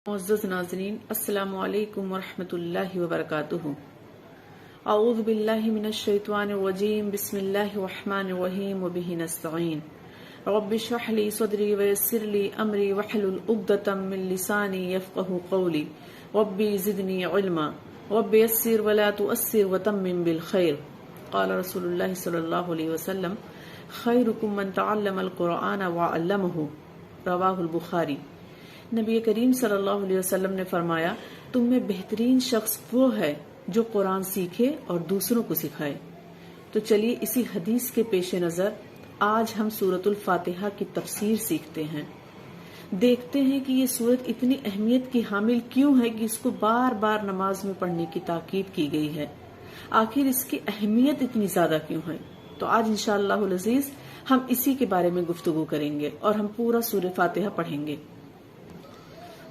معزز ناظرین، السلام علیکم ورحمۃ اللہ وبرکاتہ۔ اعوذ باللہ من الشیطان الرجیم، بسم اللہ الرحمن الرحیم، وبہ نستعین۔ رب اشرح لی صدری ویسر لی امری واحلل عقدۃ من لسانی یفقہوا قولی، رب زدنی علما، رب یسر ولا تؤثر وتمم بالخیر۔ قال رسول اللہ صلی اللہ علیہ وسلم: خیرکم من تعلم القرآن وعلمہ، رواہ البخاری۔ نبی کریم صلی اللہ علیہ وسلم نے فرمایا، تم میں بہترین شخص وہ ہے جو قرآن سیکھے اور دوسروں کو سکھائے۔ تو چلیے اسی حدیث کے پیش نظر آج ہم سورۃ الفاتحہ کی تفسیر سیکھتے ہیں۔ دیکھتے ہیں کہ یہ سورت اتنی اہمیت کی حامل کیوں ہے کہ اس کو بار بار نماز میں پڑھنے کی تاکید کی گئی ہے۔ آخر اس کی اہمیت اتنی زیادہ کیوں ہے؟ تو آج انشاءاللہ العزیز ہم اسی کے بارے میں گفتگو کریں گے اور ہم پورا سورہ فاتحہ پڑھیں گے۔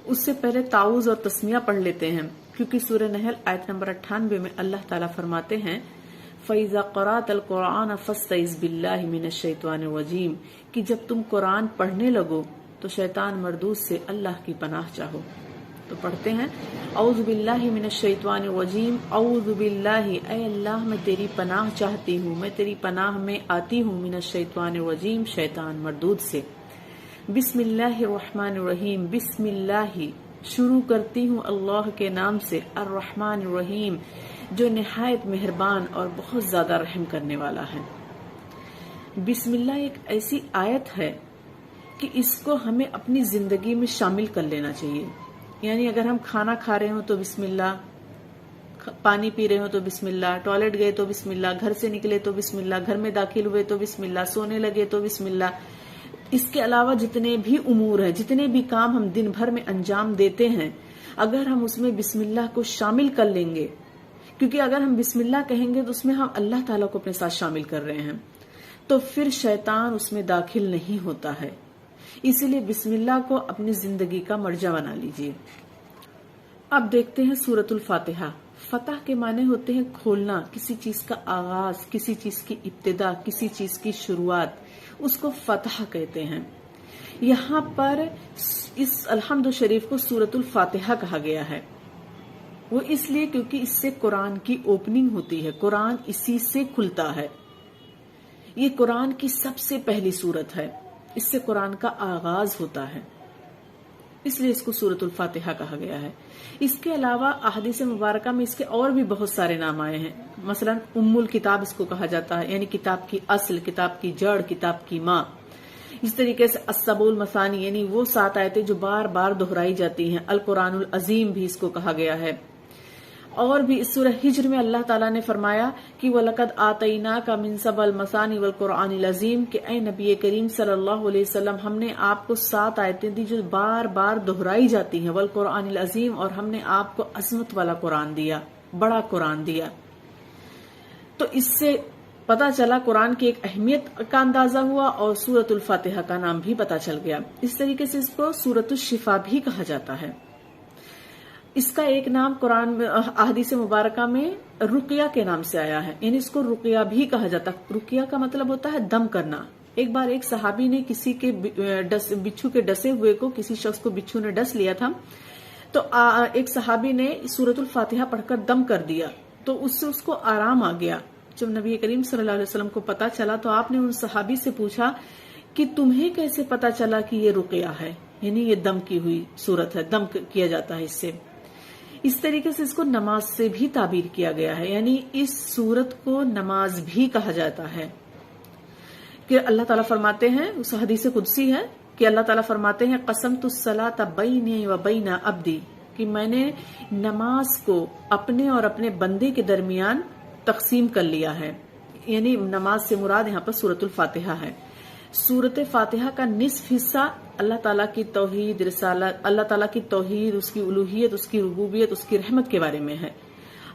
اس سے پہلے تعوذ اور تسمیہ پڑھ لیتے ہیں، کیونکہ سورہ نحل آیت نمبر 98 میں اللہ تعالیٰ فرماتے ہیں: فَإِذَا قَرَأْتَ الْقُرْآنَ فَاسْتَعِذْ بِاللَّهِ مِنَ الشَّيْطَانِ الرَّجِيمِ، کہ جب تم قرآن پڑھنے لگو تو شیطان مردود سے اللہ کی پناہ چاہو۔ تو پڑھتے ہیں: اعوذ باللہ من الشیطان الرجیم، اعوذ باللہ، اے اللہ میں تیری پناہ چاہتی ہوں، میں تیری پناہ میں آتی ہوں، من الشیطان الرجیم، شیطان مردود سے۔ بسم اللہ الرحمن الرحیم، بسم اللہ شروع کرتی ہوں اللہ کے نام سے، الرحمن الرحیم جو نہایت مہربان اور بہت زیادہ رحم کرنے والا ہے۔ بسم اللہ ایک ایسی آیت ہے کہ اس کو ہمیں اپنی زندگی میں شامل کر لینا چاہیے۔ یعنی اگر ہم کھانا کھا رہے ہوں تو بسم اللہ، پانی پی رہے ہوں تو بسم اللہ، ٹوائلٹ گئے تو بسم اللہ، گھر سے نکلے تو بسم اللہ، گھر میں داخل ہوئے تو بسم اللہ، سونے لگے تو بسم اللہ۔ اس کے علاوہ جتنے بھی امور ہیں، جتنے بھی کام ہم دن بھر میں انجام دیتے ہیں، اگر ہم اس میں بسم اللہ کو شامل کر لیں گے، کیونکہ اگر ہم بسم اللہ کہیں گے تو اس میں ہم اللہ تعالیٰ کو اپنے ساتھ شامل کر رہے ہیں، تو پھر شیطان اس میں داخل نہیں ہوتا ہے۔ اسی لیے بسم اللہ کو اپنی زندگی کا مرجع بنا لیجیے۔ اب دیکھتے ہیں سورۃ الفاتحہ۔ فتح کے معنی ہوتے ہیں کھولنا، کسی چیز کا آغاز، کسی چیز کی ابتدا، کسی چیز کی شروعات، اس کو فتح کہتے ہیں۔ یہاں پر اس الحمد شریف کو سورۃ الفاتحہ کہا گیا ہے، وہ اس لیے کیونکہ اس سے قرآن کی اوپننگ ہوتی ہے، قرآن اسی سے کھلتا ہے۔ یہ قرآن کی سب سے پہلی سورت ہے، اس سے قرآن کا آغاز ہوتا ہے، اس لیے اس کو سورۃ الفاتحہ کہا گیا ہے۔ اس کے علاوہ احادیث مبارکہ میں اس کے اور بھی بہت سارے نام آئے ہیں۔ مثلا ام الکتاب اس کو کہا جاتا ہے، یعنی کتاب کی اصل، کتاب کی جڑ، کتاب کی ماں۔ اس طریقے سے السبع المثانی، یعنی وہ 7 آیتیں جو بار بار دہرائی جاتی ہیں۔ القرآن العظیم بھی اس کو کہا گیا ہے۔ اور بھی اس سورہ ہجر میں اللہ تعالیٰ نے فرمایا کہ وَلَقَدْ آتَيْنَاكَ مِن سَبْعِ الْمَثَانِي وَالْقُرْآنِ الْعَظِيمِ، کہ اے نبی کریم صلی اللہ علیہ وسلم، ہم نے آپ کو 7 آیتیں دی جو بار بار دہرائی جاتی ہیں، وَالْقُرْآنِ الْعَظِيمِ، اور ہم نے آپ کو عظمت والا قرآن دیا، بڑا قرآن دیا۔ تو اس سے پتہ چلا قرآن کی ایک اہمیت کا اندازہ ہوا اور سورۃ الفاتحہ کا نام بھی پتہ چل گیا۔ اس طریقے سے اس کو سورۃ الشفا بھی کہا جاتا ہے۔ اس کا ایک نام قرآن میں احادیث مبارکہ میں رقیہ کے نام سے آیا ہے، یعنی اس کو رقیہ بھی کہا جاتا ہے۔ رقیہ کا مطلب ہوتا ہے دم کرنا۔ ایک بار ایک صحابی نے کسی کے بچھو کے ڈسے ہوئے کو، کسی شخص کو بچھو نے ڈس لیا تھا، تو ایک صحابی نے سورۃ الفاتحہ پڑھ کر دم کر دیا، تو اس سے اس کو آرام آ گیا۔ جب نبی کریم صلی اللہ علیہ وسلم کو پتا چلا تو آپ نے ان صحابی سے پوچھا کہ تمہیں کیسے پتا چلا کہ یہ رقیہ ہے، یعنی یہ دم کی ہوئی صورت ہے، دم کیا جاتا ہے اس سے۔ اس طریقے سے اس کو نماز سے بھی تعبیر کیا گیا ہے، یعنی اس سورت کو نماز بھی کہا جاتا ہے۔ کہ اللہ تعالیٰ فرماتے ہیں، اس حدیث قدسی ہے کہ اللہ تعالیٰ فرماتے ہیں قسمت الصلاۃ بینی و بین عبدی، کہ میں نے نماز کو اپنے اور اپنے بندے کے درمیان تقسیم کر لیا ہے، یعنی نماز سے مراد یہاں پر سورۃ الفاتحہ ہے۔ سورۃ فاتحہ کا نصف حصہ اللہ تعالیٰ کی توحید، رسالت، اللہ تعالیٰ کی توحید، اس کی الوہیت، اس کی ربوبیت، اس کی رحمت کے بارے میں ہے،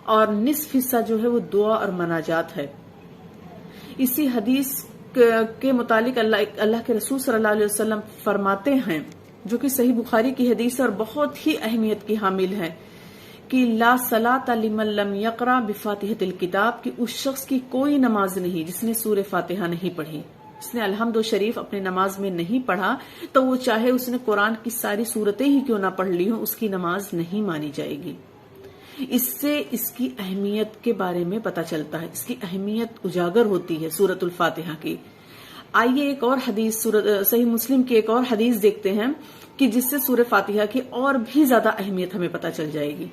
اور نصف حصہ جو ہے وہ دعا اور مناجات ہے۔ اسی حدیث کے متعلق اللہ کے رسول صلی اللہ علیہ وسلم فرماتے ہیں، جو کہ صحیح بخاری کی حدیث اور بہت ہی اہمیت کی حامل ہے، کہ لا صلاۃ لمن لم یقرأ بفاتحۃ الکتاب، کہ اس شخص کی کوئی نماز نہیں جس نے سورہ فاتحہ نہیں پڑھی۔ اس نے الحمد و شریف اپنے نماز میں نہیں پڑھا تو وہ چاہے اس نے قرآن کی ساری سورتیں ہی کیوں نہ پڑھ لی ہوں، اس کی نماز نہیں مانی جائے گی۔ اس سے اس کی اہمیت کے بارے میں پتہ چلتا ہے، اس کی اہمیت اجاگر ہوتی ہے سورۃ الفاتحہ کی۔ آئیے ایک اور حدیث صحیح مسلم کی ایک اور حدیث دیکھتے ہیں کہ جس سے سورہ فاتحہ کی اور بھی زیادہ اہمیت ہمیں پتہ چل جائے گی۔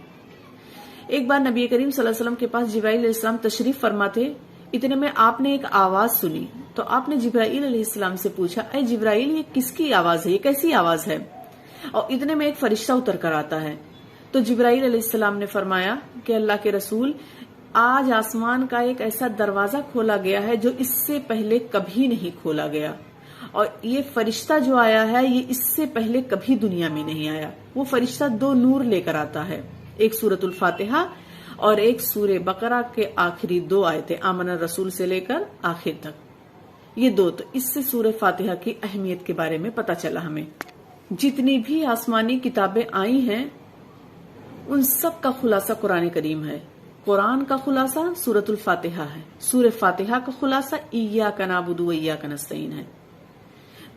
ایک بار نبی کریم صلی اللہ علیہ وسلم کے پاس جبرائیل علیہ السلام تشریف فرما تھے، اتنے میں آپ نے ایک آواز سنی تو آپ نے جبرائیل علیہ السلام سے پوچھا، اے جبرائیل یہ کس کی آواز ہے، یہ کیسی آواز ہے؟ اور اتنے میں ایک فرشتہ اتر کر آتا ہے تو جبرائیل علیہ السلام نے فرمایا کہ اللہ کے رسول، آج آسمان کا ایک ایسا دروازہ کھولا گیا ہے جو اس سے پہلے کبھی نہیں کھولا گیا، اور یہ فرشتہ جو آیا ہے یہ اس سے پہلے کبھی دنیا میں نہیں آیا۔ وہ فرشتہ 2 نور لے کر آتا ہے، ایک سورۃ الفاتحہ اور ایک سورہ بقرہ کے آخری 2 آیتیں، آمن الرسول سے لے کر آخر تک، یہ 2۔ تو اس سے سورہ فاتحہ کی اہمیت کے بارے میں پتہ چلا ہمیں۔ جتنی بھی آسمانی کتابیں آئی ہیں ان سب کا خلاصہ قرآن کریم ہے۔ قرآن کا خلاصہ سورۃ الفاتحہ ہے، سورہ فاتحہ کا خلاصہ ایاک نعبد و ایاک نستعین ہے۔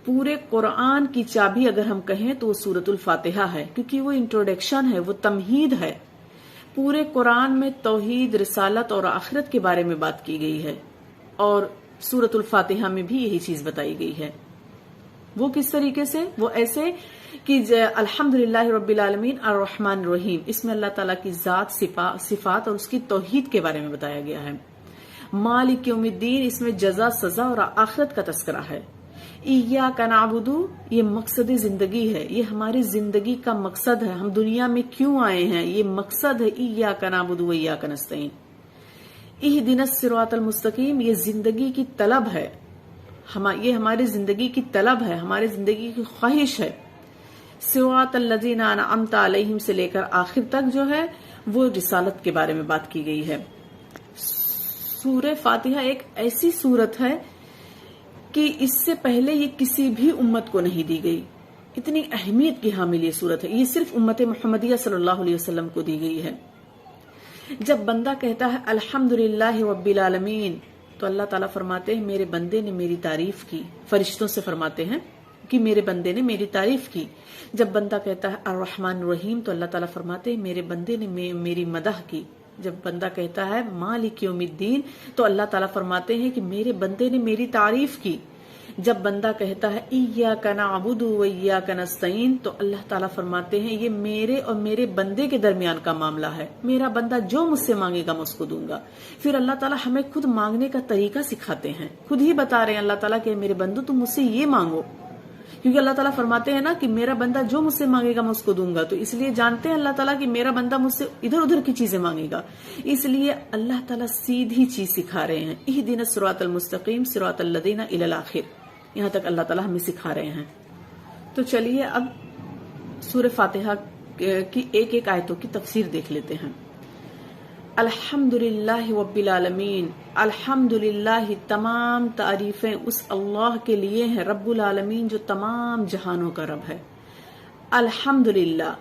پورے قرآن کی چابی اگر ہم کہیں تو وہ سورۃ الفاتحہ ہے، کیونکہ وہ انٹروڈکشن ہے، وہ تمہید ہے۔ پورے قرآن میں توحید، رسالت اور آخرت کے بارے میں بات کی گئی ہے، اور سورۃ الفاتحہ میں بھی یہی چیز بتائی گئی ہے۔ وہ کس طریقے سے؟ وہ ایسے کہ الحمدللہ رب العالمین الرحمن الرحیم، اس میں اللہ تعالیٰ کی ذات، صفات اور اس کی توحید کے بارے میں بتایا گیا ہے۔ مالک یوم الدین، اس میں جزا، سزا اور آخرت کا تذکرہ ہے۔ ایاک نعبد، یہ مقصد زندگی ہے، یہ ہماری زندگی کا مقصد ہے، ہم دنیا میں کیوں آئے ہیں یہ مقصد ہے۔ ایاک نعبد و ایاک نستعین، اہدنا الصراط المستقیم، یہ زندگی کی طلب ہے، یہ ہماری زندگی کی طلب ہے، ہماری زندگی کی خواہش ہے۔ صراط الذین انعمت علیہم سے لے کر آخر تک جو ہے وہ رسالت کے بارے میں بات کی گئی ہے۔ سورہ فاتحہ ایک ایسی سورت ہے کہ اس سے پہلے یہ کسی بھی امت کو نہیں دی گئی، اتنی اہمیت کی حامل یہ سورت ہے۔ یہ صرف امت محمدیہ صلی اللہ علیہ وسلم کو دی گئی ہے۔ جب بندہ کہتا ہے الحمدللہ رب العالمین تو اللہ تعالیٰ فرماتے ہیں میرے بندے نے میری تعریف کی، فرشتوں سے فرماتے ہیں کہ میرے بندے نے میری تعریف کی۔ جب بندہ کہتا ہے الرحمن الرحیم تو اللہ تعالیٰ فرماتے ہیں میرے بندے نے میری مدح کی۔ جب بندہ کہتا ہے مالک یوم الدین تو اللہ تعالیٰ فرماتے ہیں کہ میرے بندے نے میری تعریف کی۔ جب بندہ کہتا ہے ایاک نعبد و ایاک نستعین تو اللہ تعالیٰ فرماتے ہیں یہ میرے اور میرے بندے کے درمیان کا معاملہ ہے، میرا بندہ جو مجھ سے مانگے گا میں اس کو دوں گا۔ پھر اللہ تعالیٰ ہمیں خود مانگنے کا طریقہ سکھاتے ہیں، خود ہی بتا رہے ہیں اللہ تعالیٰ کہ میرے بندو تم مجھ سے یہ مانگو، کیونکہ اللہ تعالیٰ فرماتے ہیں نا کہ میرا بندہ جو مجھ سے مانگے گا میں اس کو دوں گا، تو اس لیے جانتے ہیں اللہ تعالیٰ کہ میرا بندہ مجھ سے ادھر ادھر کی چیزیں مانگے گا، اس لیے اللہ تعالیٰ سیدھی چیز سکھا رہے ہیں، اہدنا الصراط المستقیم صراط الذین الی الآخر، یہاں تک اللہ تعالیٰ ہمیں سکھا رہے ہیں۔ تو چلیے اب سورہ فاتحہ کی ایک ایک آیتوں کی تفسیر دیکھ لیتے ہیں۔ الحمدللہ رب العالمین، الحمدللہ تمام تعریفیں اس اللہ کے لیے ہیں رب العالمین جو تمام جہانوں کا رب ہے۔ الحمدللہ،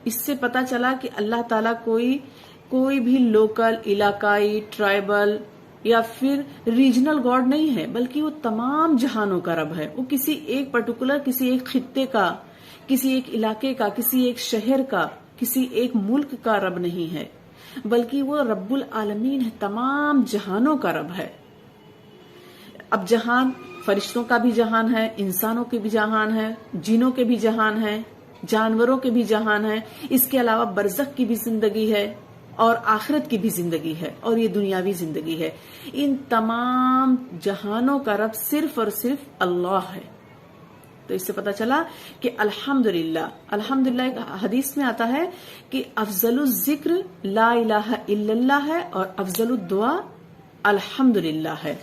اس سے پتا چلا کہ اللہ تعالیٰ کوئی بھی لوکل، علاقائی، ٹرائبل یا پھر ریجنل گاڈ نہیں ہے، بلکہ وہ تمام جہانوں کا رب ہے۔ وہ کسی ایک پرٹیکولر، کسی ایک خطے کا، کسی ایک علاقے کا، کسی ایک شہر کا، کسی ایک ملک کا رب نہیں ہے، بلکہ وہ رب العالمین ہے، تمام جہانوں کا رب ہے۔ اب جہان، فرشتوں کا بھی جہان ہے، انسانوں کے بھی جہان ہے، جنوں کے بھی جہان ہے، جانوروں کے بھی جہان ہے، اس کے علاوہ برزخ کی بھی زندگی ہے اور آخرت کی بھی زندگی ہے، اور یہ دنیاوی زندگی ہے۔ ان تمام جہانوں کا رب صرف اور صرف اللہ ہے۔ تو اس سے پتا چلا کہ الحمدللہ ایک حدیث میں آتا ہے کہ افضل الذکر لا الہ الا اللہ ہے اور افضل الدعا الحمدللہ ہے۔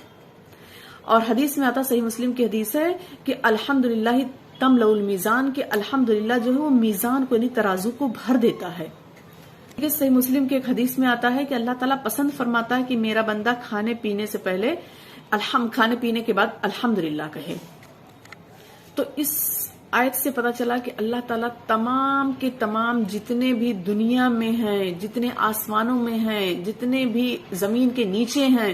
اور حدیث میں آتا، صحیح مسلم کی حدیث ہے کہ الحمدللہ تملأ المیزان، کہ الحمدللہ جو ہے وہ میزان کو یعنی ترازو کو بھر دیتا ہے۔ صحیح مسلم کی ایک حدیث میں آتا ہے کہ اللہ تعالیٰ پسند فرماتا ہے کہ میرا بندہ کھانے پینے سے پہلے کھانے پینے کے بعد الحمدللہ کہے۔ تو اس آیت سے پتا چلا کہ اللہ تعالیٰ تمام کے تمام جتنے بھی دنیا میں ہیں، جتنے آسمانوں میں ہیں، جتنے بھی زمین کے نیچے ہیں،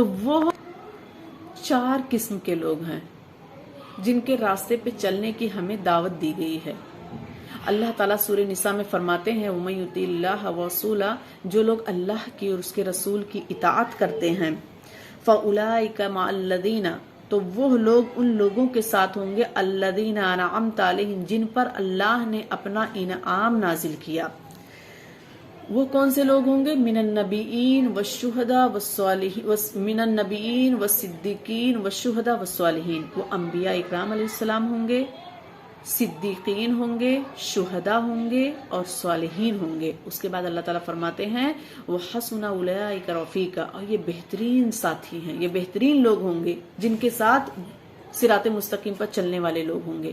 تو وہ 4 قسم کے لوگ ہیں جن کے راستے پہ چلنے کی ہمیں دعوت دی گئی ہے۔ اللہ تعالیٰ سورہ نساء میں فرماتے ہیں وَمَن یُطِعِ اللَّهَ وَرَسُولَهُ، جو لوگ اللہ کی اور اس کے رسول کی اطاعت کرتے ہیں، فَأُولَٰئِکَ مَعَ الَّذِينَ، تو وہ لوگ ان لوگوں کے ساتھ ہوں گے الَّذِينَ أَنْعَمْتَ عَلَيْهِمْ، جن پر اللہ نے اپنا انعام نازل کیا۔ وہ کون سے لوگ ہوں گے؟ من النبیین والشہداء والصالحین، من النبیین والصدیقین والشہداء والصالحین، وہ انبیاء اکرام علیہ السلام ہوں گے، صدیقین ہوں گے، شہداء ہوں گے اور صالحین ہوں گے۔ اس کے بعد اللہ تعالیٰ فرماتے ہیں وَحَسُنَ أُولَٰئِکَ رَفِیقًا، اور یہ بہترین ساتھی ہیں، یہ بہترین لوگ ہوں گے جن کے ساتھ صراط مستقیم پر چلنے والے لوگ ہوں گے۔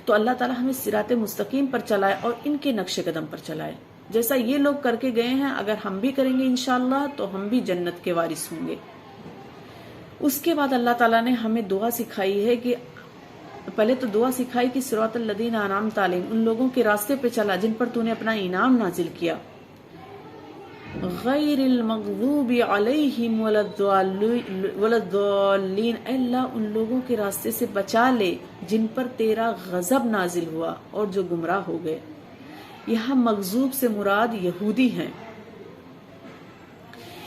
تو اللہ تعالیٰ ہمیں صراط مستقیم پر چلائے اور ان کے نقش قدم پر چلائے، جیسا یہ لوگ کر کے گئے ہیں اگر ہم بھی کریں گے انشاءاللہ تو ہم بھی جنت کے وارث ہوں گے۔ اس کے بعد اللہ تعالیٰ نے ہمیں دعا سکھائی ہے کہ پہلے تو دعا سکھائی کہ صراط الذین انعمت علیہم، ان لوگوں کے راستے پہ چلا جن پر تو نے اپنا انعام نازل کیا، غیر المغضوب علیہم ولا الضالین، اے اللہ ان لوگوں کے راستے سے بچا لے جن پر تیرا غضب نازل ہوا اور جو گمراہ ہو گئے۔ یہاں مغضوب سے مراد یہودی ہیں۔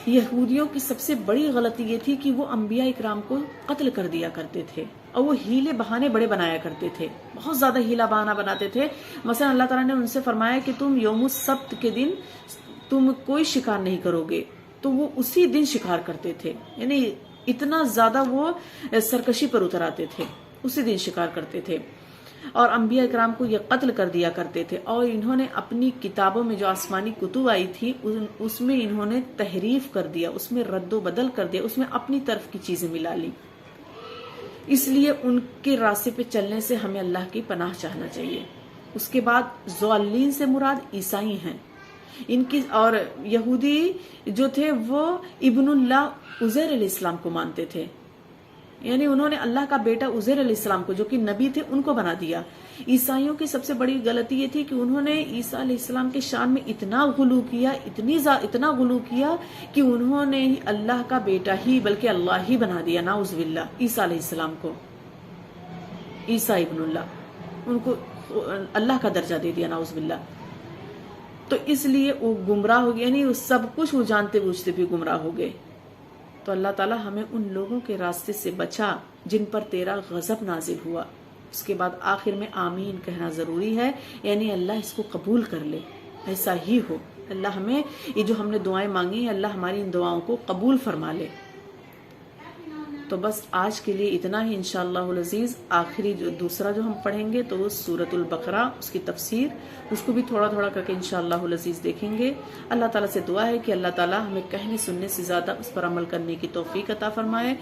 یہودیوں کی سب سے بڑی غلطی یہ تھی کہ وہ انبیاء اکرام کو قتل کر دیا کرتے تھے اور وہ ہیلے بہانے بڑے بنایا کرتے تھے، بہت زیادہ ہیلا بہانہ بناتے تھے۔ مثلا اللہ تعالیٰ نے ان سے فرمایا کہ تم یوم السبت کے دن تم کوئی شکار نہیں کرو گے، تو وہ اسی دن شکار کرتے تھے، یعنی اتنا زیادہ وہ سرکشی پر اتر آتے تھے، اسی دن شکار کرتے تھے اور انبیاء اکرام کو یہ قتل کر دیا کرتے تھے۔ اور انہوں نے اپنی کتابوں میں جو آسمانی کتب آئی تھی اس میں انہوں نے تحریف کر دیا، اس میں رد و بدل کر دیا، اس میں اپنی طرف کی چیزیں ملا لی۔ اس لیے ان کے راستے پہ چلنے سے ہمیں اللہ کی پناہ چاہنا چاہیے۔ اس کے بعد ضالین سے مراد عیسائی ہیں، ان کی اور یہودی جو تھے وہ ابن اللہ عزیر علیہ السلام کو مانتے تھے، یعنی انہوں نے اللہ کا بیٹا عزیر علیہ السلام کو جو کہ نبی تھے ان کو بنا دیا۔ عیسائیوں کی سب سے بڑی غلطی یہ تھی کہ انہوں نے عیسیٰ علیہ السلام کے شان میں اتنا غلو کیا، اتنا غلو کیا کہ انہوں نے اللہ کا بیٹا ہی بلکہ اللہ ہی بنا دیا، نعوذ باللہ، عیسیٰ علیہ السلام کو، عیسیٰ ابن اللہ، ان کو اللہ کا درجہ دے دیا، نعوذ باللہ۔ تو اس لیے وہ گمراہ ہو گئے، یعنی وہ سب کچھ وہ جانتے بوجھتے بھی گمراہ ہو گئے۔ تو اللہ تعالیٰ ہمیں ان لوگوں کے راستے سے بچا جن پر تیرا غضب نازل ہوا۔ اس کے بعد آخر میں آمین کہنا ضروری ہے، یعنی اللہ اس کو قبول کر لے، ایسا ہی ہو۔ اللہ ہمیں یہ جو ہم نے دعائیں مانگی ہیں اللہ ہماری ان دعاؤں کو قبول فرما لے۔ تو بس آج کے لیے اتنا ہی انشاءاللہ العزیز۔ آخری جو دوسرا جو ہم پڑھیں گے تو وہ سورۃ البقرہ، اس کی تفسیر، اس کو بھی تھوڑا تھوڑا کر کے انشاءاللہ العزیز دیکھیں گے۔ اللہ تعالیٰ سے دعا ہے کہ اللہ تعالیٰ ہمیں کہنے سننے سے زیادہ اس پر عمل کرنے کی توفیق عطا فرمائے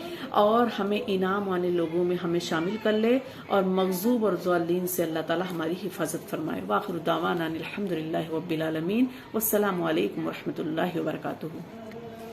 اور ہمیں انعام والے لوگوں میں ہمیں شامل کر لے، اور مغضوب اور ضالین سے اللہ تعالیٰ ہماری حفاظت فرمائے۔ وآخر دعوانا الحمدللہ رب العالمین، والسلام علیکم ورحمۃ اللہ وبرکاتہ۔